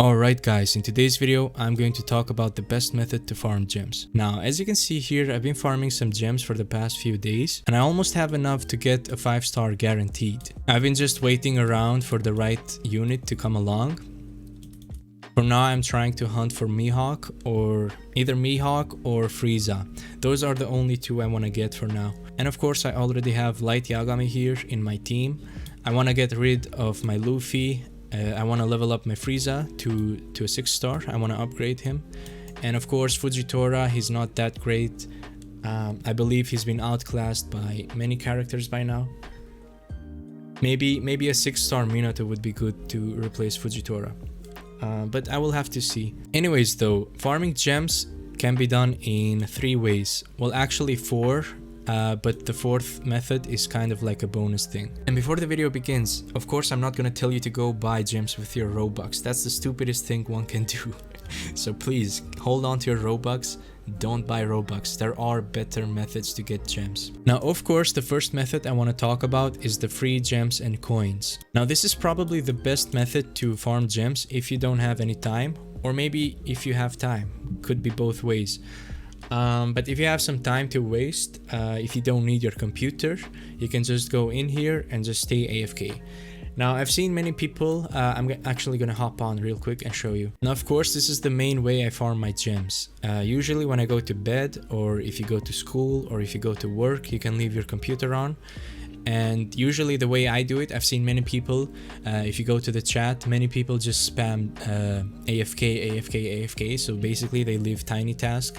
Alright guys, in today's video I'm going to talk about the best method to farm gems. Now as you can see here, I've been farming some gems for the past few days and I almost have enough to get a 5-star guaranteed. I've been just waiting around for the right unit to come along. For now I'm trying to hunt for Mihawk or either Mihawk or Frieza. Those are the only two I want to get for now. And of course I already have Light Yagami here in my team. I want to get rid of my Luffy. I want to level up my Frieza to a 6-star. I want to upgrade him. And of course Fujitora, he's not that great. I believe he's been outclassed by many characters by now. Maybe a 6-star Minato would be good to replace Fujitora. But I will have to see. Anyways though, farming gems can be done in 3 ways. Well, actually 4. But the 4th method is kind of like a bonus thing. And before the video begins, of course I'm not gonna tell you to go buy gems with your Robux. That's the stupidest thing one can do. So please, hold on to your Robux. Don't buy Robux. There are better methods to get gems. Now, of course, the first method I want to talk about is the free gems and coins. Now, this is probably the best method to farm gems if you don't have any time, or maybe if you have time. Could be both ways. But if you have some time to waste, if you don't need your computer, you can just go in here and just stay AFK. Now, I've seen many people, I'm actually gonna hop on real quick and show you. Now, of course, this is the main way I farm my gems. Usually when I go to bed, or if you go to school, or if you go to work, you can leave your computer on. And usually the way I do it, I've seen many people, if you go to the chat, many people just spam AFK. So basically they leave tiny task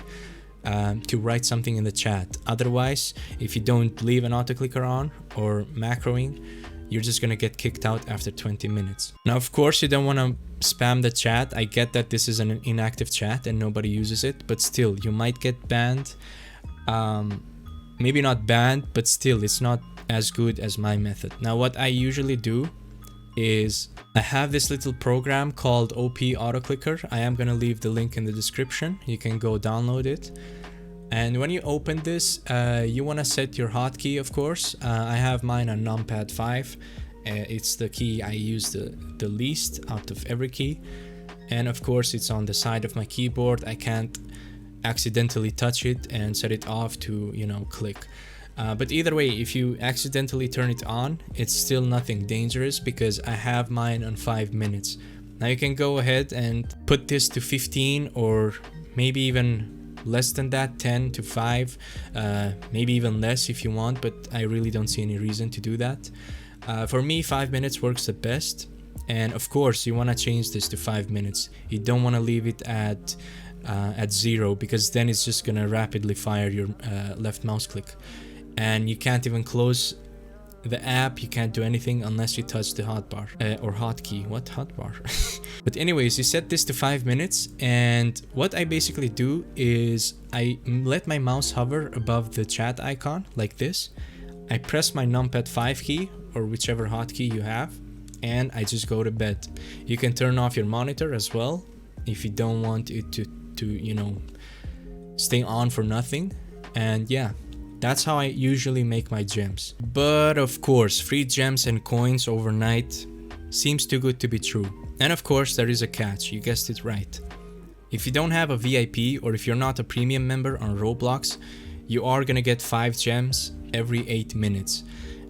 to write something in the chat. Otherwise, if you don't leave an autoclicker on or macroing, you're just gonna get kicked out after 20 minutes. Now, of course, you don't want to spam the chat. I get that this is an inactive chat and nobody uses it, but still, you might get banned. Maybe not banned, but still, it's not as good as my method. Now, what I usually do is I have this little program called OP Autoclicker. I am gonna leave the link in the description. You can go download it. And when you open this, you want to set your hotkey, of course. I have mine on numpad 5. It's the key I use the least out of every key. And of course, it's on the side of my keyboard. I can't accidentally touch it and set it off to, you know, click. But either way, if you accidentally turn it on, it's still nothing dangerous because I have mine on 5 minutes. Now you can go ahead and put this to 15 or maybe even less than that, 10 to 5, maybe even less if you want, but I really don't see any reason to do that. For me, 5 minutes works the best. And of course, you want to change this to 5 minutes. You don't want to leave it at 0 because then it's just going to rapidly fire your left mouse click. And you can't even close the app, you can't do anything unless you touch the hotbar or hotkey. What hotbar? But anyways, you set this to 5 minutes, and what I basically do is I let my mouse hover above the chat icon like this. I press my numpad 5 key or whichever hotkey you have, and I just go to bed. You can turn off your monitor as well if you don't want it to you know, stay on for nothing. And yeah, that's how I usually make my gems. But of course, free gems and coins overnight seems too good to be true. And of course, there is a catch, you guessed it right. If you don't have a VIP or if you're not a premium member on Roblox, you are gonna get 5 gems every 8 minutes.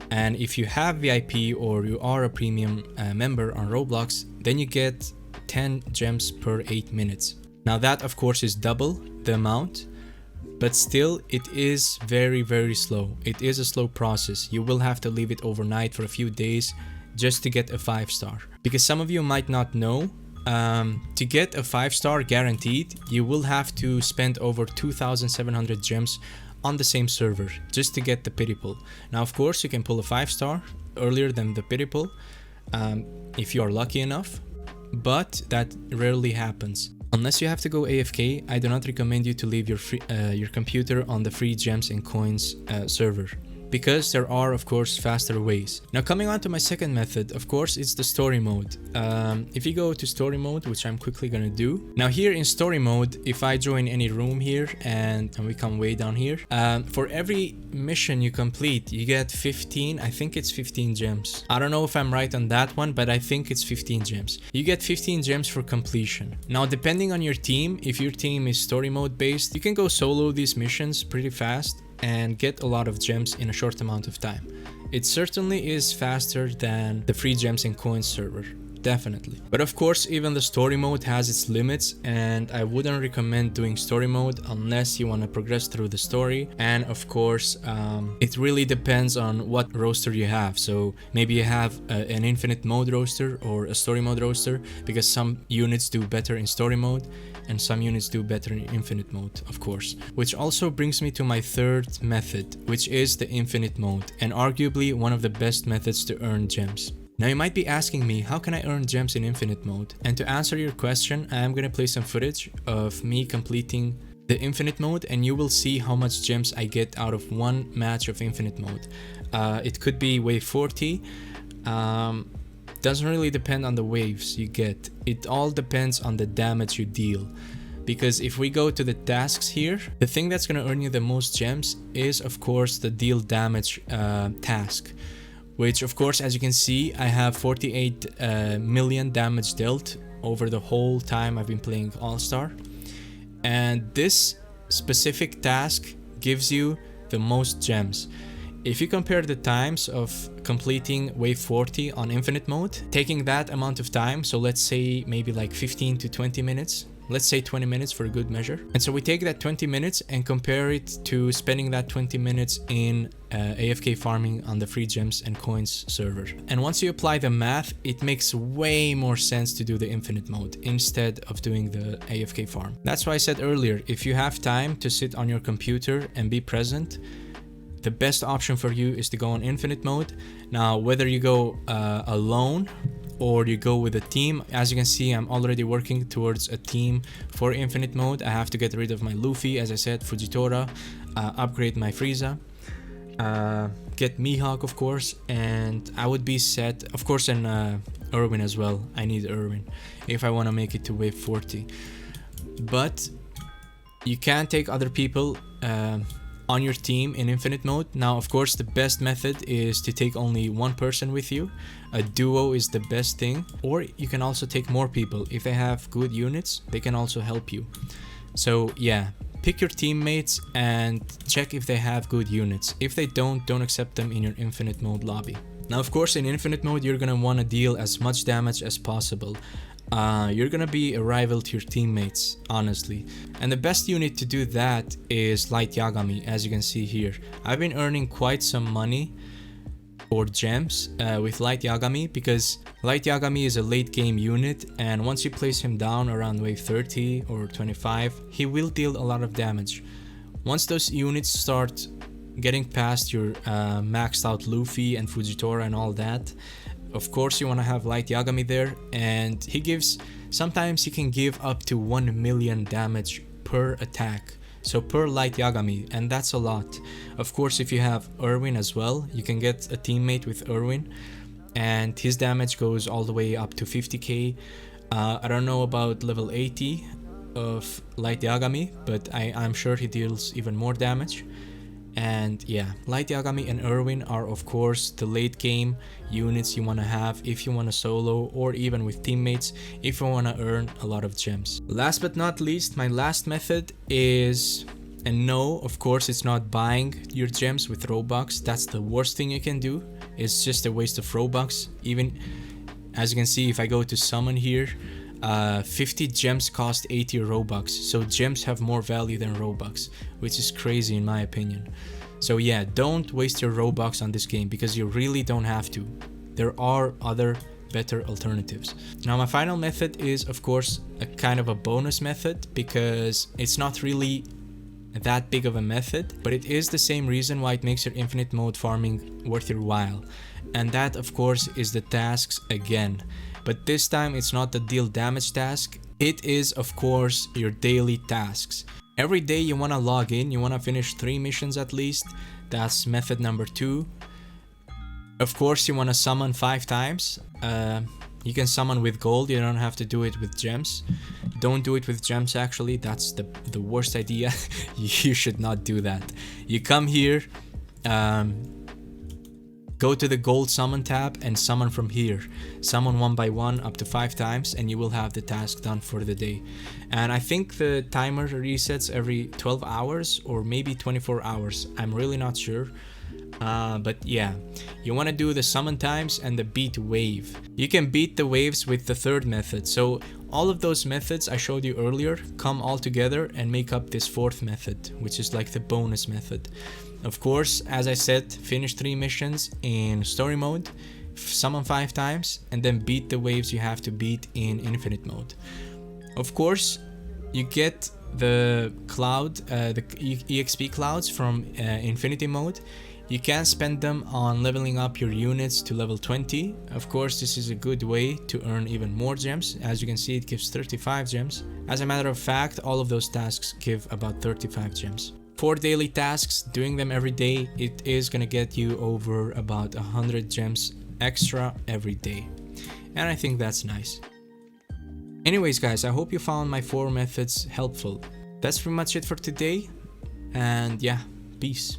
And if you have VIP or you are a premium member on Roblox, then you get 10 gems per 8 minutes. Now that of course is double the amount. But still, it is very slow. It is a slow process. You will have to leave it overnight for a few days just to get a 5-star. Because some of you might not know, to get a 5-star guaranteed, you will have to spend over 2,700 gems on the same server just to get the pity pull. Now, of course, you can pull a 5-star earlier than the pity pull if you are lucky enough, but that rarely happens. Unless you have to go AFK, I do not recommend you to leave your computer on the free gems and coins server. because there are of course faster ways. Now coming on to my second method, of course it's the story mode. If you go to story mode, which I'm quickly gonna do. Now here in story mode, if I join any room here and we come way down here, for every mission you complete, you get 15, I think it's 15 gems. I don't know if I'm right on that one, but I think it's 15 gems. You get 15 gems for completion. Now depending on your team, if your team is story mode based, you can go solo these missions pretty fast and get a lot of gems in a short amount of time. It certainly is faster than the free gems and coins server, definitely. But of course, even the story mode has its limits, and I wouldn't recommend doing story mode unless you want to progress through the story. And of course, it really depends on what roster you have. So maybe you have an infinite mode roster or a story mode roster, because some units do better in story mode and some units do better in infinite mode, of course. Which also brings me to my third method, which is the infinite mode, and arguably one of the best methods to earn gems. Now you might be asking me, how can I earn gems in infinite mode? And to answer your question, I am going to play some footage of me completing the infinite mode, and you will see how much gems I get out of one match of infinite mode. It could be wave 40. Doesn't really depend on the waves you get. It all depends on the damage you deal. Because if we go to the tasks here, the thing that's going to earn you the most gems is of course the deal damage task. Which of course, as you can see, I have 48 million damage dealt over the whole time I've been playing All-Star. And this specific task gives you the most gems. If you compare the times of completing wave 40 on infinite mode, taking that amount of time, so let's say maybe like 15 to 20 minutes, let's say 20 minutes for a good measure. And so we take that 20 minutes and compare it to spending that 20 minutes in AFK farming on the free gems and coins server. And once you apply the math, it makes way more sense to do the infinite mode instead of doing the AFK farm. That's why I said earlier, if you have time to sit on your computer and be present, the best option for you is to go on infinite mode. Now, whether you go alone or you go with a team, as you can see, I'm already working towards a team for infinite mode. I have to get rid of my Luffy, as I said, Fujitora, upgrade my Frieza, get Mihawk, of course, and I would be set, of course, and Erwin as well. I need Erwin if I want to make it to wave 40. But you can take other people on your team in infinite mode. Now, of course, the best method is to take only one person with you. A duo is the best thing, or you can also take more people. If they have good units, they can also help you. So yeah, pick your teammates and check if they have good units. If they don't accept them in your infinite mode lobby. Now, of course, in infinite mode, you're gonna want to deal as much damage as possible. You're gonna be a rival to your teammates, honestly. And the best unit to do that is Light Yagami, as you can see here. I've been earning quite some money or gems with Light Yagami, because Light Yagami is a late game unit, and once you place him down around wave 30 or 25, he will deal a lot of damage. Once those units start getting past your maxed out Luffy and Fujitora and all that, of course you want to have Light Yagami there, and sometimes he can give up to 1 million damage per attack, so per Light Yagami, and that's a lot. Of course, if you have Erwin as well, you can get a teammate with Erwin, and his damage goes all the way up to 50k. I don't know about level 80 of Light Yagami, but I'm sure he deals even more damage. And yeah, Light Yagami and Erwin are of course the late game units you want to have if you want to solo, or even with teammates if you want to earn a lot of gems. Last but not least, my last method is, and no, of course it's not buying your gems with Robux. That's the worst thing you can do. It's just a waste of Robux. Even as you can see, if I go to summon here, 50 gems cost 80 Robux, so gems have more value than Robux, which is crazy in my opinion. So yeah, don't waste your Robux on this game, because you really don't have to. There are other better alternatives. Now my final method is of course a kind of a bonus method, because it's not really that big of a method, but it is the same reason why it makes your infinite mode farming worth your while, and that of course is the tasks again. But this time it's not the deal damage task, it is of course your daily tasks. Every day you want to log in, you want to finish 3 missions at least, That's method number 2. Of course, you want to summon 5 times. You can summon with gold, you don't have to do it with gems. Don't do it with gems actually, that's the worst idea. You should not do that. You come here, go to the gold summon tab and summon from here. Summon 1 by 1 up to 5 times and you will have the task done for the day. And I think the timer resets every 12 hours or maybe 24 hours. I'm really not sure. But yeah, you want to do the summon times and the beat wave. You can beat the waves with the 3rd method. So all of those methods I showed you earlier come all together and make up this 4th method, which is like the bonus method. Of course, as I said, finish 3 missions in story mode, summon 5 times, and then beat the waves you have to beat in infinite mode. Of course, you get the cloud, the EXP clouds from infinity mode. You can spend them on leveling up your units to level 20. Of course, this is a good way to earn even more gems. As you can see, it gives 35 gems. As a matter of fact, all of those tasks give about 35 gems. For daily tasks, doing them every day, it is gonna get you over about 100 gems extra every day. And I think that's nice. Anyways guys, I hope you found my 4 methods helpful. That's pretty much it for today. And yeah, peace.